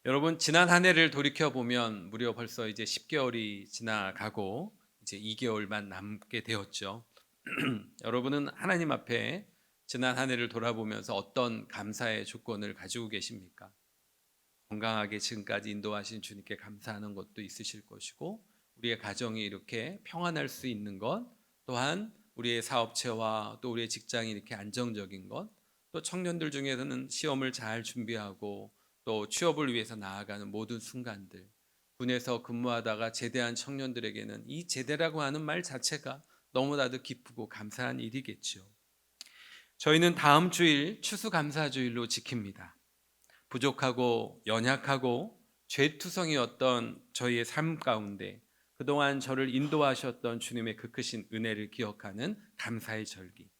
여러분, 지난 한 해를 돌이켜 보면 무려 벌써 이제 10개월이 지나가고 이제 2개월만 남게 되었죠. 여러분은 하나님 앞에 지난 한 해를 돌아보면서 어떤 감사의 조건을 가지고 계십니까? 건강하게 지금까지 인도하신 주님께 감사하는 것도 있으실 것이고, 우리의 가정이 이렇게 평안할 수 있는 것, 또한 우리의 사업체와 또 우리의 직장이 이렇게 안정적인 것, 또 청년들 중에서는 시험을 잘 준비하고 또 취업을 위해서 나아가는 모든 순간들, 군에서 근무하다가 제대한 청년들에게는 이 제대라고 하는 말 자체가 너무나도 기쁘고 감사한 일이겠죠. 저희는 다음 주일 추수감사주일로 지킵니다. 부족하고 연약하고 죄투성이었던 저희의 삶 가운데 그동안 저를 인도하셨던 주님의 그 크신 은혜를 기억하는 감사의 절기,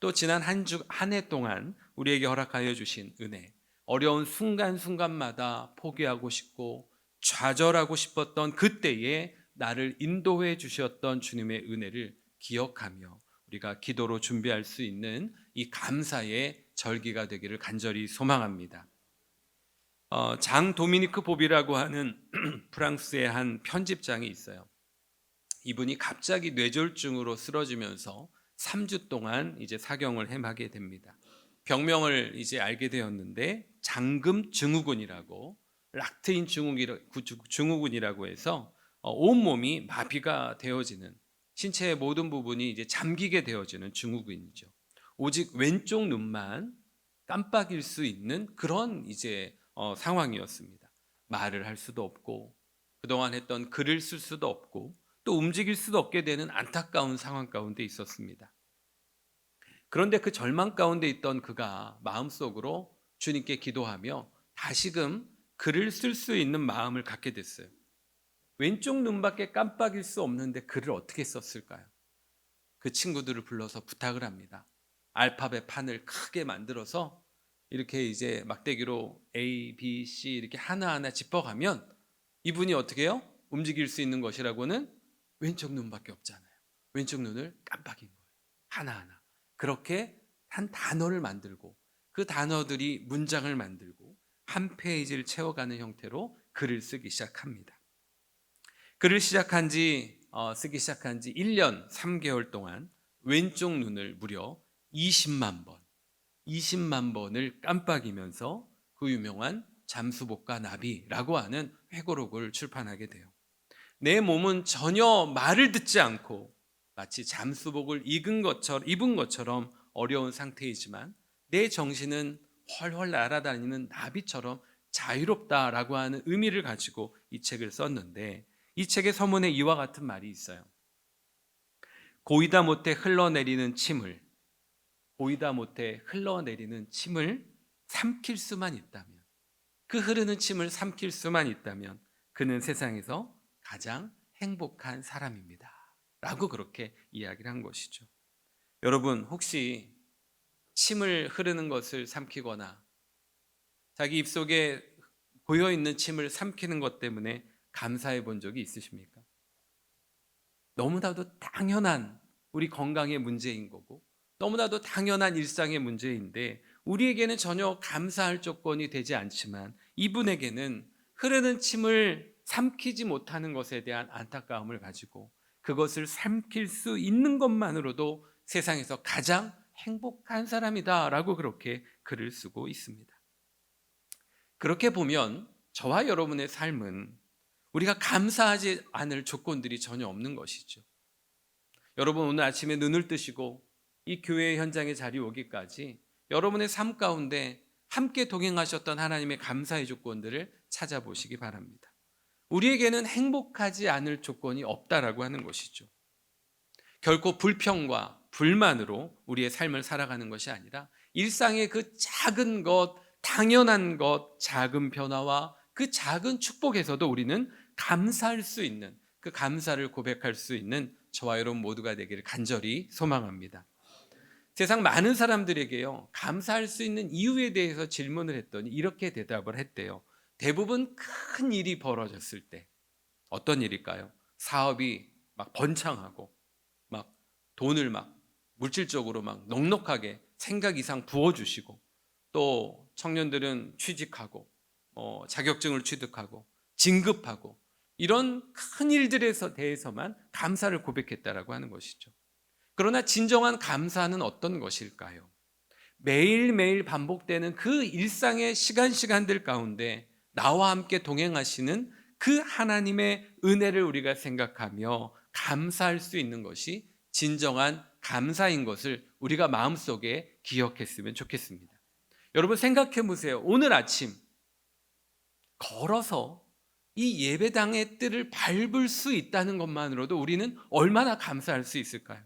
또 지난 한 해 동안 우리에게 허락하여 주신 은혜, 어려운 순간순간마다 포기하고 싶고 좌절하고 싶었던 그때에 나를 인도해 주셨던 주님의 은혜를 기억하며 우리가 기도로 준비할 수 있는 이 감사의 절기가 되기를 간절히 소망합니다. 장 도미니크 보비라고 하는 프랑스의 한 편집장이 있어요. 이분이 갑자기 뇌졸중으로 쓰러지면서 3주 동안 이제 사경을 헤매게 됩니다. 병명을 이제 알게 되었는데 장금 증후군이라고, 락트인 증후군이라고 해서 온몸이 마비가 되어지는, 신체의 모든 부분이 이제 잠기게 되어지는 증후군이죠. 오직 왼쪽 눈만 깜빡일 수 있는 그런 이제 상황이었습니다. 말을 할 수도 없고 그동안 했던 글을 쓸 수도 없고 또 움직일 수도 없게 되는 안타까운 상황 가운데 있었습니다. 그런데 그 절망 가운데 있던 그가 마음속으로 주님께 기도하며 다시금 글을 쓸 수 있는 마음을 갖게 됐어요. 왼쪽 눈밖에 깜빡일 수 없는데 글을 어떻게 썼을까요? 그 친구들을 불러서 부탁을 합니다. 알파벳 판을 크게 만들어서 이렇게 이제 막대기로 A, B, C 이렇게 하나하나 짚어가면 이분이 어떻게 해요? 움직일 수 있는 것이라고는 왼쪽 눈밖에 없잖아요. 왼쪽 눈을 깜빡인 거예요. 하나하나. 그렇게 한 단어를 만들고 그 단어들이 문장을 만들고 한 페이지를 채워가는 형태로 글을 쓰기 시작합니다. 글을 쓰기 시작한 지 1년 3개월 동안 왼쪽 눈을 무려 20만 번, 20만 번을 깜빡이면서 그 유명한 잠수복과 나비라고 하는 회고록을 출판하게 돼요. 내 몸은 전혀 말을 듣지 않고 마치 잠수복을 입은 것처럼 어려운 상태이지만 내 정신은 훨훨 날아다니는 나비처럼 자유롭다라고 하는 의미를 가지고 이 책을 썼는데, 이 책의 서문에 이와 같은 말이 있어요. 고이다 못해 흘러내리는 침을, 보이다 못해 흘러내리는 침을 삼킬 수만 있다면, 그 흐르는 침을 삼킬 수만 있다면 그는 세상에서 가장 행복한 사람입니다 라고 그렇게 이야기를 한 것이죠. 여러분, 혹시 침을 흐르는 것을 삼키거나 자기 입속에 고여있는 침을 삼키는 것 때문에 감사해 본 적이 있으십니까? 너무나도 당연한 우리 건강의 문제인 거고 너무나도 당연한 일상의 문제인데 우리에게는 전혀 감사할 조건이 되지 않지만 이분에게는 흐르는 침을 삼키지 못하는 것에 대한 안타까움을 가지고 그것을 삼킬 수 있는 것만으로도 세상에서 가장 행복한 사람이다라고 그렇게 글을 쓰고 있습니다. 그렇게 보면 저와 여러분의 삶은 우리가 감사하지 않을 조건들이 전혀 없는 것이죠. 여러분, 오늘 아침에 눈을 뜨시고 이 교회 현장에 자리 오기까지 여러분의 삶 가운데 함께 동행하셨던 하나님의 감사의 조건들을 찾아보시기 바랍니다. 우리에게는 행복하지 않을 조건이 없다라고 하는 것이죠. 결코 불평과 불만으로 우리의 삶을 살아가는 것이 아니라 일상의 그 작은 것, 당연한 것, 작은 변화와 그 작은 축복에서도 우리는 감사할 수 있는, 그 감사를 고백할 수 있는 저와 여러분 모두가 되기를 간절히 소망합니다. 세상 많은 사람들에게요, 감사할 수 있는 이유에 대해서 질문을 했더니 이렇게 대답을 했대요. 대부분 큰 일이 벌어졌을 때. 어떤 일일까요? 사업이 막 번창하고 막 돈을 막 물질적으로 막 넉넉하게 생각 이상 부어주시고, 또 청년들은 취직하고 자격증을 취득하고 진급하고 이런 큰 일들에서 대해서만 감사를 고백했다라고 하는 것이죠. 그러나 진정한 감사는 어떤 것일까요? 매일매일 반복되는 그 일상의 시간들 가운데 나와 함께 동행하시는 그 하나님의 은혜를 우리가 생각하며 감사할 수 있는 것이 진정한 감사인 것을 우리가 마음속에 기억했으면 좋겠습니다. 여러분 생각해 보세요. 오늘 아침 걸어서 이 예배당의 뜰을 밟을 수 있다는 것만으로도 우리는 얼마나 감사할 수 있을까요?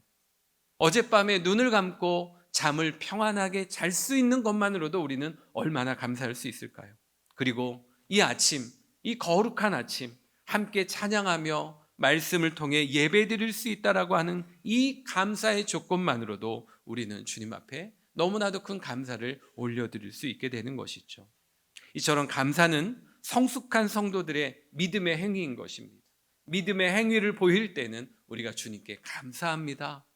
어젯밤에 눈을 감고 잠을 평안하게 잘 수 있는 것만으로도 우리는 얼마나 감사할 수 있을까요? 그리고 이 아침, 이 거룩한 아침 함께 찬양하며 말씀을 통해 예배드릴 수 있다라고 하는 이 감사의 조건만으로도 우리는 주님 앞에 너무나도 큰 감사를 올려드릴 수 있게 되는 것이죠. 이처럼 감사는 성숙한 성도들의 믿음의 행위인 것입니다. 믿음의 행위를 보일 때는 우리가 주님께 감사합니다,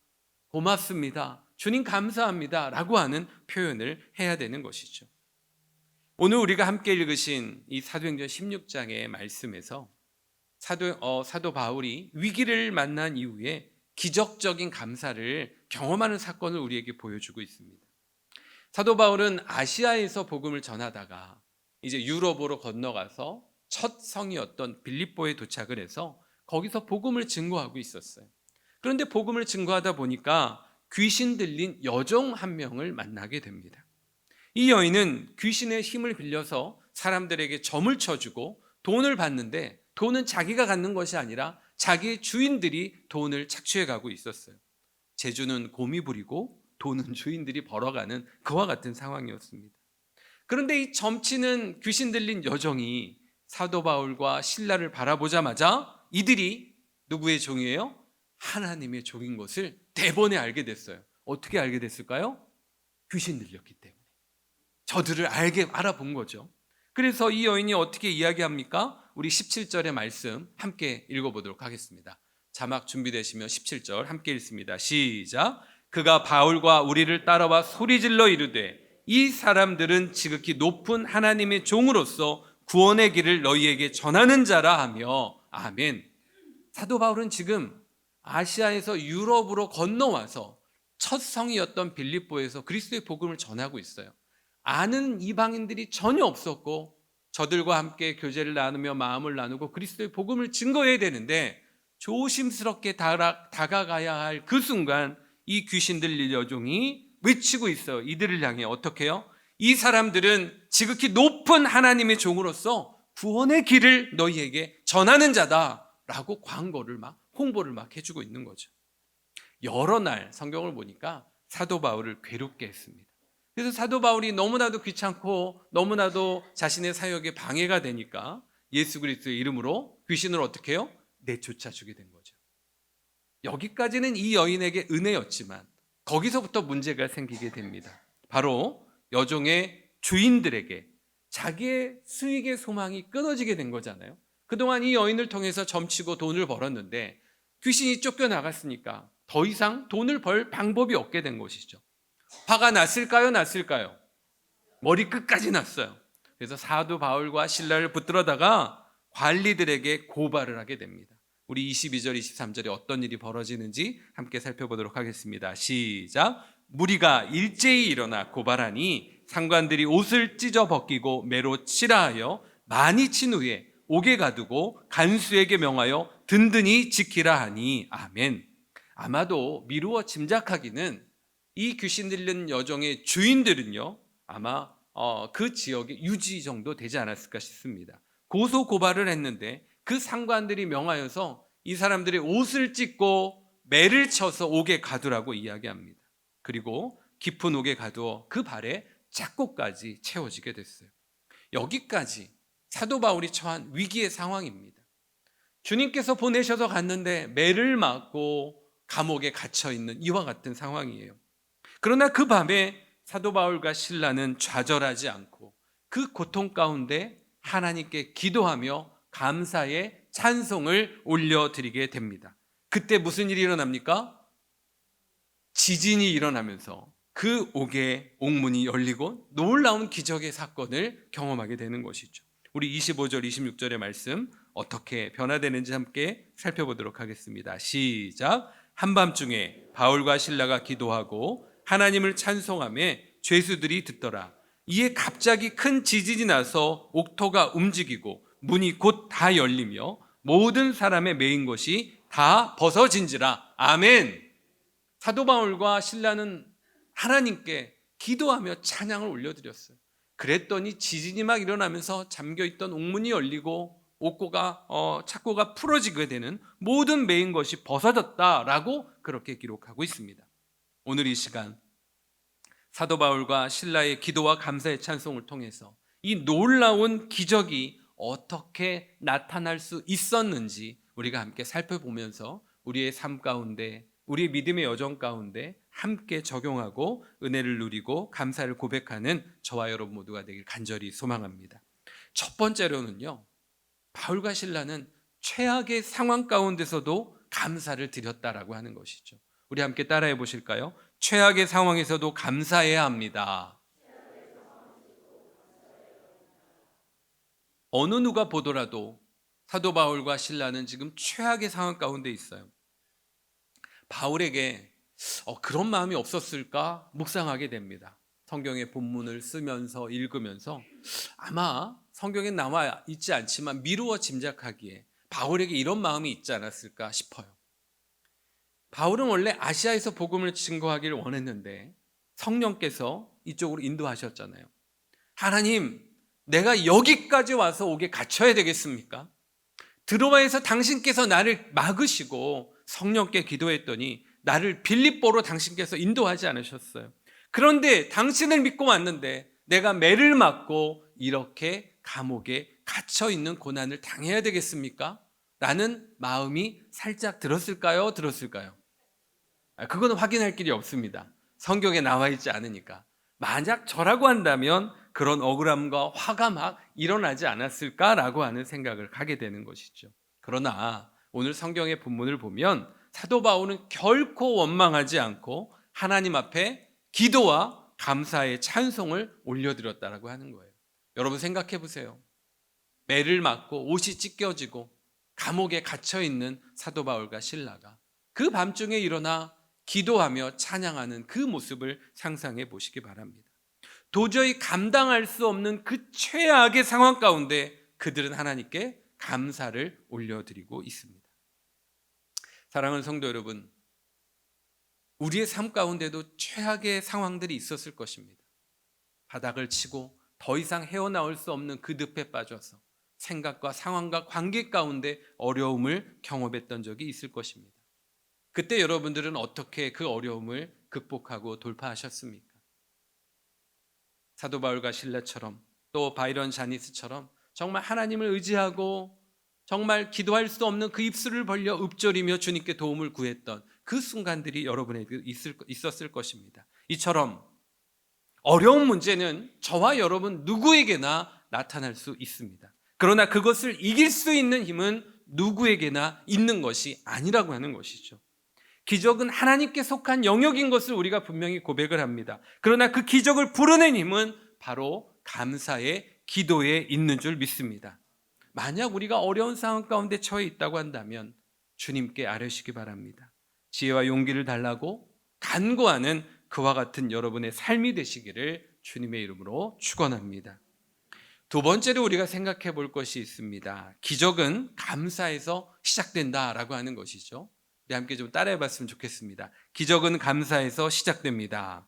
고맙습니다, 주님 감사합니다 라고 하는 표현을 해야 되는 것이죠. 오늘 우리가 함께 읽으신 이 사도행전 16장의 말씀에서 사도 바울이 위기를 만난 이후에 기적적인 감사를 경험하는 사건을 우리에게 보여주고 있습니다. 사도 바울은 아시아에서 복음을 전하다가 이제 유럽으로 건너가서 첫 성이었던 빌립보에 도착을 해서 거기서 복음을 증거하고 있었어요. 그런데 복음을 증거하다 보니까 귀신 들린 여종 한 명을 만나게 됩니다. 이 여인은 귀신의 힘을 빌려서 사람들에게 점을 쳐주고 돈을 받는데 돈은 자기가 갖는 것이 아니라 자기의 주인들이 돈을 착취해 가고 있었어요. 재주는 곰이 부리고 돈은 주인들이 벌어가는 그와 같은 상황이었습니다. 그런데 이 점치는 귀신 들린 여종이 사도 바울과 신라를 바라보자마자 이들이 누구의 종이에요? 하나님의 종인 것을 대번에 알게 됐어요. 어떻게 알게 됐을까요? 귀신 들렸기 때문에. 저들을 알아본 거죠. 그래서 이 여인이 어떻게 이야기합니까? 우리 17절의 말씀 함께 읽어보도록 하겠습니다. 자막 준비되시면 17절 함께 읽습니다. 시작. 그가 바울과 우리를 따라와 소리질러 이르되 이 사람들은 지극히 높은 하나님의 종으로서 구원의 길을 너희에게 전하는 자라 하며 아멘. 사도 바울은 지금 아시아에서 유럽으로 건너와서 첫 성이었던 빌립보에서 그리스도의 복음을 전하고 있어요. 아는 이방인들이 전혀 없었고 저들과 함께 교제를 나누며 마음을 나누고 그리스도의 복음을 증거해야 되는데 조심스럽게 다가가야 할 그 순간 이 귀신 들린 여종이 외치고 있어요. 이들을 향해 어떻게 해요? 이 사람들은 지극히 높은 하나님의 종으로서 구원의 길을 너희에게 전하는 자다라고 홍보를 막 해주고 있는 거죠. 여러 날 성경을 보니까 사도 바울을 괴롭게 했습니다. 그래서 사도 바울이 너무나도 귀찮고 너무나도 자신의 사역에 방해가 되니까 예수 그리스도의 이름으로 귀신을 어떻게 해요? 내쫓아 주게 된 거죠. 여기까지는 이 여인에게 은혜였지만 거기서부터 문제가 생기게 됩니다. 바로 여종의 주인들에게 자기의 수익의 소망이 끊어지게 된 거잖아요. 그동안 이 여인을 통해서 점치고 돈을 벌었는데 귀신이 쫓겨나갔으니까 더 이상 돈을 벌 방법이 없게 된 것이죠. 화가 났을까요? 머리끝까지 났어요. 그래서 사도 바울과 신라를 붙들어다가 관리들에게 고발을 하게 됩니다. 우리 22절, 23절에 어떤 일이 벌어지는지 함께 살펴보도록 하겠습니다. 시작. 무리가 일제히 일어나 고발하니 상관들이 옷을 찢어 벗기고 매로 치라하여 많이 친 후에 옥에 가두고 간수에게 명하여 든든히 지키라 하니 아멘. 아마도 미루어 짐작하기는 이 귀신 들린 여종의 주인들은요 아마 그 지역의 유지 정도 되지 않았을까 싶습니다. 고소 고발을 했는데 그 상관들이 명하여서 이 사람들의 옷을 찢고 매를 쳐서 옥에 가두라고 이야기합니다. 그리고 깊은 옥에 가두어 그 발에 짝꽃까지 채워지게 됐어요. 여기까지 사도 바울이 처한 위기의 상황입니다. 주님께서 보내셔서 갔는데 매를 맞고 감옥에 갇혀 있는 이와 같은 상황이에요. 그러나 그 밤에 사도 바울과 신라는 좌절하지 않고 그 고통 가운데 하나님께 기도하며 감사의 찬송을 올려드리게 됩니다. 그때 무슨 일이 일어납니까? 지진이 일어나면서 그 옥의 옥문이 열리고 놀라운 기적의 사건을 경험하게 되는 것이죠. 우리 25절, 26절의 말씀 어떻게 변화되는지 함께 살펴보도록 하겠습니다. 시작. 한밤중에 바울과 실라가 기도하고 하나님을 찬송하며 죄수들이 듣더라. 이에 갑자기 큰 지진이 나서 옥토가 움직이고 문이 곧 다 열리며 모든 사람의 매인 것이 다 벗어진지라. 아멘. 사도 바울과 실라는 하나님께 기도하며 찬양을 올려드렸어요. 그랬더니 지진이 막 일어나면서 잠겨있던 옥문이 열리고 착고가 풀어지게 되는 모든 매인 것이 벗어졌다라고 그렇게 기록하고 있습니다. 오늘 이 시간 사도 바울과 실라의 기도와 감사의 찬송을 통해서 이 놀라운 기적이 어떻게 나타날 수 있었는지 우리가 함께 살펴보면서 우리의 삶 가운데, 우리의 믿음의 여정 가운데 함께 적용하고 은혜를 누리고 감사를 고백하는 저와 여러분 모두가 되길 간절히 소망합니다. 첫 번째로는요, 바울과 실라는 최악의 상황 가운데서도 감사를 드렸다라고 하는 것이죠. 우리 함께 따라해 보실까요? 최악의 상황에서도 감사해야 합니다. 어느 누가 보더라도 사도 바울과 실라는 지금 최악의 상황 가운데 있어요. 바울에게 그런 마음이 없었을까 묵상하게 됩니다. 성경의 본문을 쓰면서 읽으면서 아마 성경에 나와 있지 않지만 미루어 짐작하기에 바울에게 이런 마음이 있지 않았을까 싶어요. 바울은 원래 아시아에서 복음을 증거하기를 원했는데 성령께서 이쪽으로 인도하셨잖아요. 하나님, 내가 여기까지 와서 오게 갇혀야 되겠습니까? 드로아에서 당신께서 나를 막으시고 성령께 기도했더니 나를 빌립보로 당신께서 인도하지 않으셨어요. 그런데 당신을 믿고 왔는데 내가 매를 맞고 이렇게 감옥에 갇혀 있는 고난을 당해야 되겠습니까? 라는 마음이 살짝 들었을까요? 그거는 확인할 길이 없습니다. 성경에 나와 있지 않으니까. 만약 저라고 한다면 그런 억울함과 화가 막 일어나지 않았을까라고 하는 생각을 하게 되는 것이죠. 그러나 오늘 성경의 본문을 보면 사도 바울은 결코 원망하지 않고 하나님 앞에 기도와 감사의 찬송을 올려드렸다라고 하는 거예요. 여러분 생각해 보세요. 매를 맞고 옷이 찢겨지고 감옥에 갇혀 있는 사도 바울과 실라가 그 밤중에 일어나 기도하며 찬양하는 그 모습을 상상해 보시기 바랍니다. 도저히 감당할 수 없는 그 최악의 상황 가운데 그들은 하나님께 감사를 올려드리고 있습니다. 사랑하는 성도 여러분, 우리의 삶 가운데도 최악의 상황들이 있었을 것입니다. 바닥을 치고 더 이상 헤어나올 수 없는 그 늪에 빠져서 생각과 상황과 관계 가운데 어려움을 경험했던 적이 있을 것입니다. 그때 여러분들은 어떻게 그 어려움을 극복하고 돌파하셨습니까? 사도 바울과 실라처럼 또 바이런 자니스처럼 정말 하나님을 의지하고 정말 기도할 수 없는 그 입술을 벌려 읊조리며 주님께 도움을 구했던 그 순간들이 여러분에게 있었을 것입니다. 이처럼 어려운 문제는 저와 여러분 누구에게나 나타날 수 있습니다. 그러나 그것을 이길 수 있는 힘은 누구에게나 있는 것이 아니라고 하는 것이죠. 기적은 하나님께 속한 영역인 것을 우리가 분명히 고백을 합니다. 그러나 그 기적을 부르는 힘은 바로 감사의 기도에 있는 줄 믿습니다. 만약 우리가 어려운 상황 가운데 처해 있다고 한다면 주님께 아뢰시기 바랍니다. 지혜와 용기를 달라고 간구하는 그와 같은 여러분의 삶이 되시기를 주님의 이름으로 축원합니다. 두 번째로 우리가 생각해 볼 것이 있습니다. 기적은 감사에서 시작된다라고 하는 것이죠. 우리 함께 좀 따라해 봤으면 좋겠습니다. 기적은 감사에서 시작됩니다.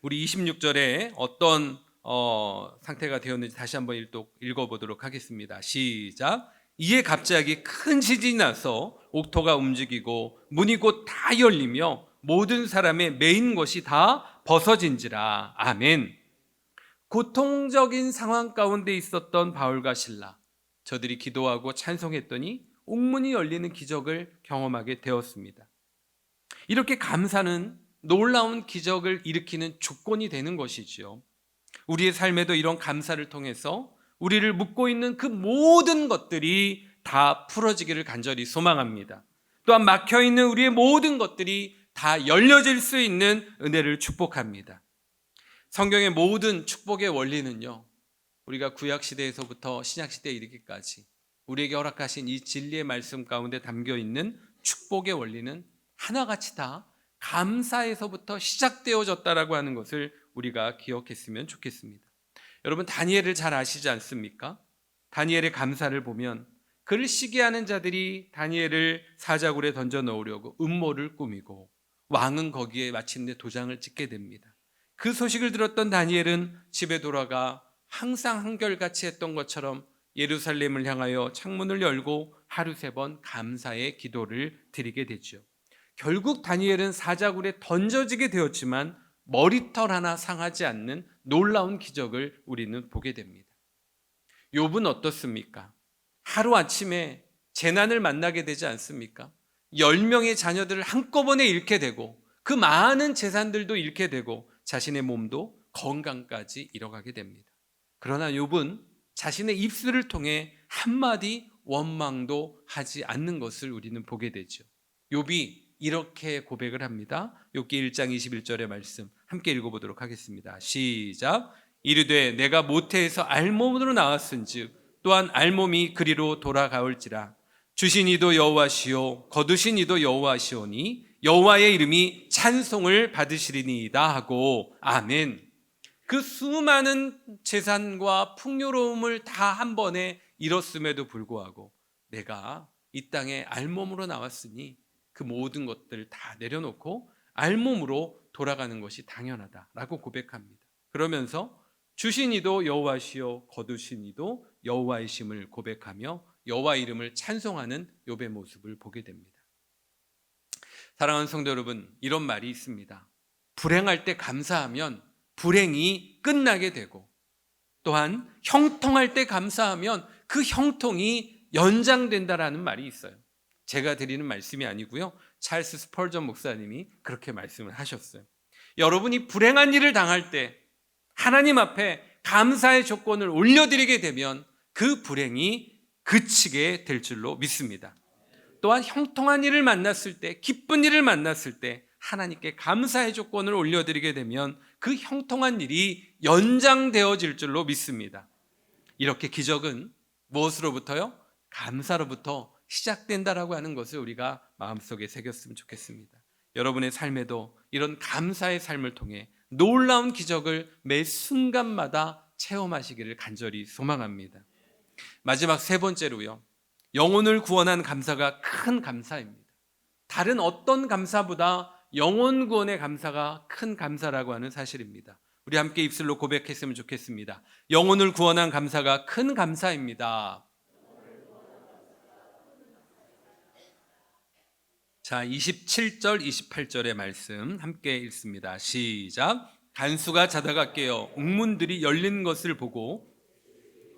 우리 26절에 어떤 상태가 되었는지 다시 한번 읽어보도록 하겠습니다. 시작. 이에 갑자기 큰 지진이 나서 옥토가 움직이고 문이 곧 다 열리며 모든 사람의 매인 것이 다 벗어진지라. 아멘. 고통적인 상황 가운데 있었던 바울과 실라, 저들이 기도하고 찬송했더니 옥문이 열리는 기적을 경험하게 되었습니다. 이렇게 감사는 놀라운 기적을 일으키는 조건이 되는 것이지요. 우리의 삶에도 이런 감사를 통해서 우리를 묶고 있는 그 모든 것들이 다 풀어지기를 간절히 소망합니다. 또한 막혀있는 우리의 모든 것들이 다 열려질 수 있는 은혜를 축복합니다. 성경의 모든 축복의 원리는요, 우리가 구약 시대에서부터 신약 시대에 이르기까지 우리에게 허락하신 이 진리의 말씀 가운데 담겨 있는 축복의 원리는 하나같이 다 감사에서부터 시작되어졌다라고 하는 것을 우리가 기억했으면 좋겠습니다. 여러분, 다니엘을 잘 아시지 않습니까? 다니엘의 감사를 보면 그를 시기하는 자들이 다니엘을 사자굴에 던져 넣으려고 음모를 꾸미고 왕은 거기에 마침내 도장을 찍게 됩니다. 그 소식을 들었던 다니엘은 집에 돌아가 항상 한결같이 했던 것처럼 예루살렘을 향하여 창문을 열고 하루 3번 감사의 기도를 드리게 되죠. 결국 다니엘은 사자굴에 던져지게 되었지만 머리털 하나 상하지 않는 놀라운 기적을 우리는 보게 됩니다. 욥은 어떻습니까? 하루아침에 재난을 만나게 되지 않습니까? 10명의 자녀들을 한꺼번에 잃게 되고 그 많은 재산들도 잃게 되고 자신의 몸도 건강까지 잃어가게 됩니다. 그러나 욥은 자신의 입술을 통해 한마디 원망도 하지 않는 것을 우리는 보게 되죠. 욥이 이렇게 고백을 합니다. 욥기 1장 21절의 말씀 함께 읽어보도록 하겠습니다. 시작. 이르되 내가 모태에서 알몸으로 나왔은즉 또한 알몸이 그리로 돌아가올지라. 주신 이도 여호와시요 거두신 이도 여호와시오니 여호와의 이름이 찬송을 받으시리니이다 하고 아멘. 그 수많은 재산과 풍요로움을 다 한 번에 잃었음에도 불구하고 내가 이 땅에 알몸으로 나왔으니 그 모든 것들을 다 내려놓고 알몸으로 돌아가는 것이 당연하다라고 고백합니다. 그러면서 주신 이도 여호와시요 거두신 이도 여호와이심을 고백하며 여호와 이름을 찬송하는 욥의 모습을 보게 됩니다. 사랑하는 성도 여러분, 이런 말이 있습니다. 불행할 때 감사하면 불행이 끝나게 되고 또한 형통할 때 감사하면 그 형통이 연장된다라는 말이 있어요. 제가 드리는 말씀이 아니고요, 찰스 스펄전 목사님이 그렇게 말씀을 하셨어요. 여러분이 불행한 일을 당할 때 하나님 앞에 감사의 조건을 올려드리게 되면 그 불행이 그치게 될 줄로 믿습니다. 또한 형통한 일을 만났을 때, 기쁜 일을 만났을 때 하나님께 감사의 조건을 올려드리게 되면 그 형통한 일이 연장되어질 줄로 믿습니다. 이렇게 기적은 무엇으로부터요? 감사로부터 시작된다라고 하는 것을 우리가 마음속에 새겼으면 좋겠습니다. 여러분의 삶에도 이런 감사의 삶을 통해 놀라운 기적을 매 순간마다 체험하시기를 간절히 소망합니다. 마지막 3번째로요, 영혼을 구원한 감사가 큰 감사입니다. 다른 어떤 감사보다 영혼 구원의 감사가 큰 감사라고 하는 사실입니다. 우리 함께 입술로 고백했으면 좋겠습니다. 영혼을 구원한 감사가 큰 감사입니다. 자, 27절 28절의 말씀 함께 읽습니다. 시작. 간수가 자다가 깨어 옥문들이 열린 것을 보고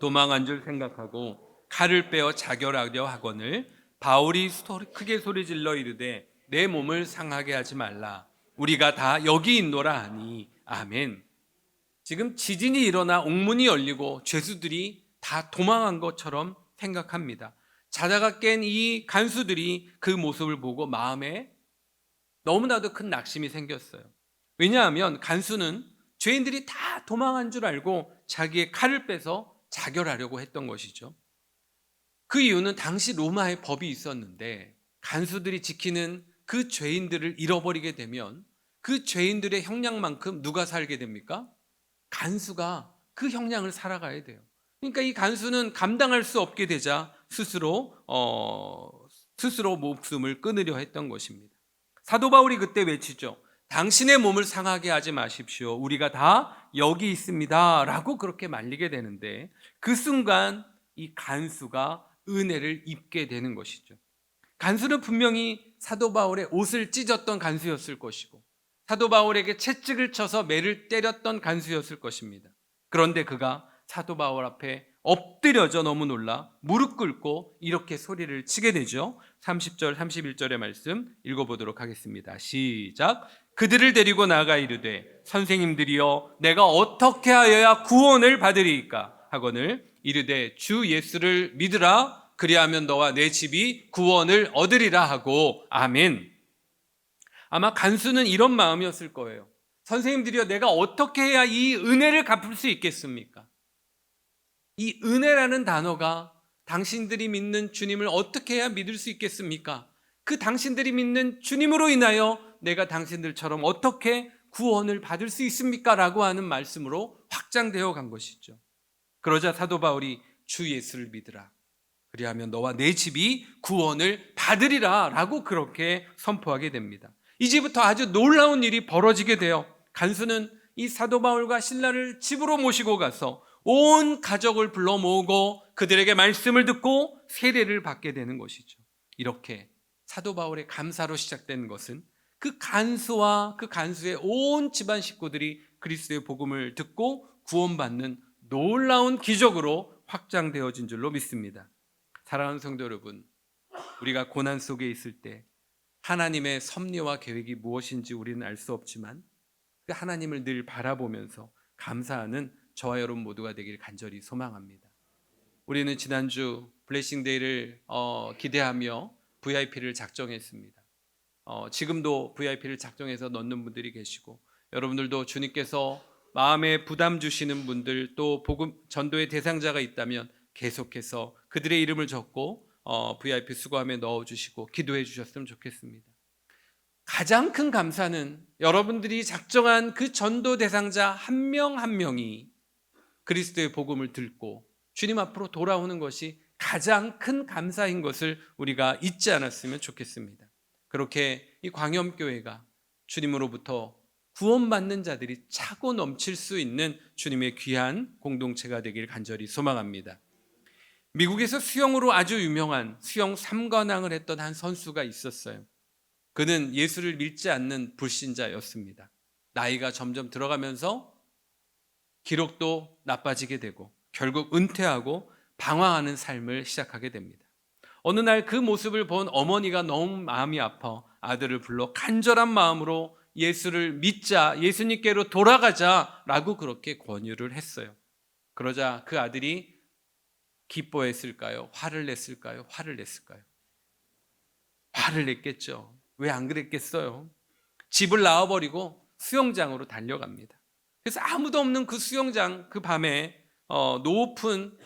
도망한 줄 생각하고 칼을 빼어 자결하려 하거늘 바울이 크게 소리질러 이르되 내 몸을 상하게 하지 말라. 우리가 다 여기 있노라 하니 아멘. 지금 지진이 일어나 옥문이 열리고 죄수들이 다 도망한 것처럼 생각합니다. 자다가 깬 이 간수들이 그 모습을 보고 마음에 너무나도 큰 낙심이 생겼어요. 왜냐하면 간수는 죄인들이 다 도망한 줄 알고 자기의 칼을 빼서 자결하려고 했던 것이죠. 그 이유는 당시 로마의 법이 있었는데 간수들이 지키는 그 죄인들을 잃어버리게 되면 그 죄인들의 형량만큼 누가 살게 됩니까? 간수가 그 형량을 살아가야 돼요. 그러니까 이 간수는 감당할 수 없게 되자 스스로 목숨을 끊으려 했던 것입니다. 사도 바울이 그때 외치죠. 당신의 몸을 상하게 하지 마십시오. 우리가 다 여기 있습니다. 라고 그렇게 말리게 되는데 그 순간 이 간수가 은혜를 입게 되는 것이죠. 간수는 분명히 사도 바울의 옷을 찢었던 간수였을 것이고 사도 바울에게 채찍을 쳐서 매를 때렸던 간수였을 것입니다. 그런데 그가 사도 바울 앞에 엎드려져 너무 놀라 무릎 꿇고 이렇게 소리를 치게 되죠. 30절 31절의 말씀 읽어보도록 하겠습니다. 시작. 그들을 데리고 나가 이르되 선생님들이여 내가 어떻게 하여야 구원을 받으리이까 하거늘 이르되 주 예수를 믿으라 그리하면 너와 내 집이 구원을 얻으리라 하고 아멘. 아마 간수는 이런 마음이었을 거예요. 선생님들이여, 내가 어떻게 해야 이 은혜를 갚을 수 있겠습니까? 이 은혜라는 단어가 당신들이 믿는 주님을 어떻게 해야 믿을 수 있겠습니까? 그 당신들이 믿는 주님으로 인하여 내가 당신들처럼 어떻게 구원을 받을 수 있습니까? 라고 하는 말씀으로 확장되어 간 것이죠. 그러자 사도 바울이 주 예수를 믿으라. 그리하면 너와 내 집이 구원을 받으리라 라고 그렇게 선포하게 됩니다. 이제부터 아주 놀라운 일이 벌어지게 돼요. 간수는 이 사도 바울과 신라를 집으로 모시고 가서 온 가족을 불러 모으고 그들에게 말씀을 듣고 세례를 받게 되는 것이죠. 이렇게 사도 바울의 감사로 시작된 것은 그 간수와 그 간수의 온 집안 식구들이 그리스도의 복음을 듣고 구원받는 놀라운 기적으로 확장되어진 줄로 믿습니다. 사랑하는 성도 여러분, 우리가 고난 속에 있을 때 하나님의 섭리와 계획이 무엇인지 우리는 알 수 없지만 그 하나님을 늘 바라보면서 감사하는 저와 여러분 모두가 되길 간절히 소망합니다. 우리는 지난주 블레싱데이를 기대하며 VIP를 작정했습니다. 지금도 VIP를 작정해서 넣는 분들이 계시고, 여러분들도 주님께서 마음에 부담 주시는 분들, 또 복음 전도의 대상자가 있다면 계속해서 그들의 이름을 적고 VIP 수거함에 넣어주시고 기도해 주셨으면 좋겠습니다. 가장 큰 감사는 여러분들이 작정한 그 전도 대상자 한 명 한 명이 그리스도의 복음을 듣고 주님 앞으로 돌아오는 것이 가장 큰 감사인 것을 우리가 잊지 않았으면 좋겠습니다. 그렇게 이 광염교회가 주님으로부터 구원받는 자들이 차고 넘칠 수 있는 주님의 귀한 공동체가 되길 간절히 소망합니다. 미국에서 수영으로 아주 유명한 수영 3관왕을 했던 한 선수가 있었어요. 그는 예수를 믿지 않는 불신자였습니다. 나이가 점점 들어가면서 기록도 나빠지게 되고 결국 은퇴하고 방황하는 삶을 시작하게 됩니다. 어느 날 그 모습을 본 어머니가 너무 마음이 아파 아들을 불러 간절한 마음으로 예수를 믿자, 예수님께로 돌아가자라고 그렇게 권유를 했어요. 그러자 그 아들이 기뻐했을까요? 화를 냈을까요? 화를 냈을까요? 화를 냈겠죠. 왜 안 그랬겠어요? 집을 나와버리고 수영장으로 달려갑니다. 그래서 아무도 없는 그 수영장, 그 밤에 높은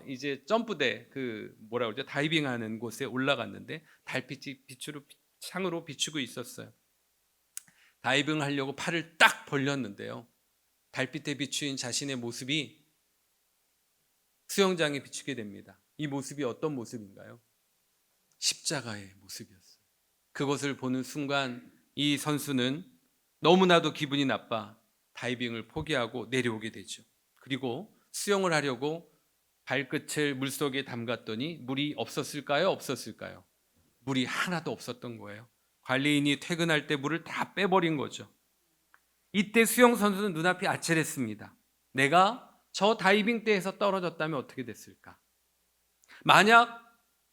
이제 점프대, 그 뭐라 그러죠? 다이빙하는 곳에 올라갔는데 달빛이 창으로 비추고 있었어요. 다이빙 하려고 팔을 딱 벌렸는데요, 달빛에 비추인 자신의 모습이 수영장에 비추게 됩니다. 이 모습이 어떤 모습인가요? 십자가의 모습이었어요. 그것을 보는 순간 이 선수는 너무나도 기분이 나빠 다이빙을 포기하고 내려오게 되죠. 그리고 수영을 하려고 발끝을 물속에 담갔더니 물이 없었을까요? 없었을까요? 물이 하나도 없었던 거예요. 관리인이 퇴근할 때 물을 다 빼버린 거죠. 이때 수영 선수는 눈앞이 아찔했습니다. 내가 저 다이빙 때에서 떨어졌다면 어떻게 됐을까? 만약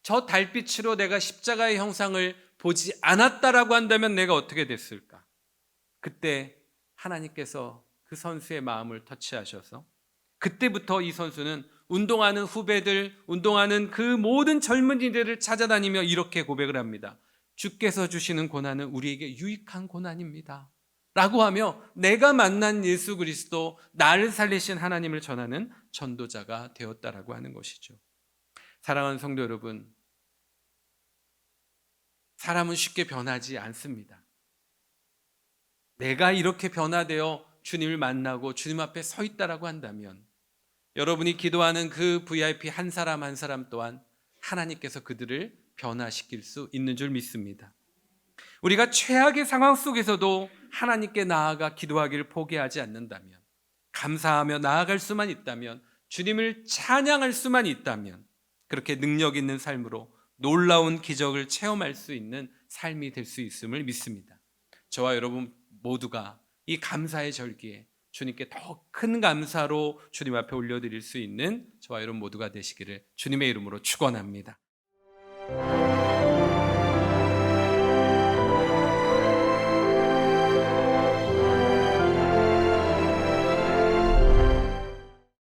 저 달빛으로 내가 십자가의 형상을 보지 않았다라고 한다면 내가 어떻게 됐을까? 그때 하나님께서 그 선수의 마음을 터치하셔서 그때부터 이 선수는 운동하는 후배들, 운동하는 그 모든 젊은이들을 찾아다니며 이렇게 고백을 합니다. 주께서 주시는 고난은 우리에게 유익한 고난입니다 라고 하며 내가 만난 예수 그리스도, 나를 살리신 하나님을 전하는 전도자가 되었다라고 하는 것이죠. 사랑하는 성도 여러분, 사람은 쉽게 변하지 않습니다. 내가 이렇게 변화되어 주님을 만나고 주님 앞에 서 있다라고 한다면 여러분이 기도하는 그 VIP 한 사람 한 사람 또한 하나님께서 그들을 변화시킬 수 있는 줄 믿습니다. 우리가 최악의 상황 속에서도 하나님께 나아가 기도하기를 포기하지 않는다면, 감사하며 나아갈 수만 있다면, 주님을 찬양할 수만 있다면 그렇게 능력 있는 삶으로 놀라운 기적을 체험할 수 있는 삶이 될 수 있음을 믿습니다. 저와 여러분 모두가 이 감사의 절기에 주님께 더 큰 감사로 주님 앞에 올려드릴 수 있는 저와 여러분 모두가 되시기를 주님의 이름으로 축원합니다.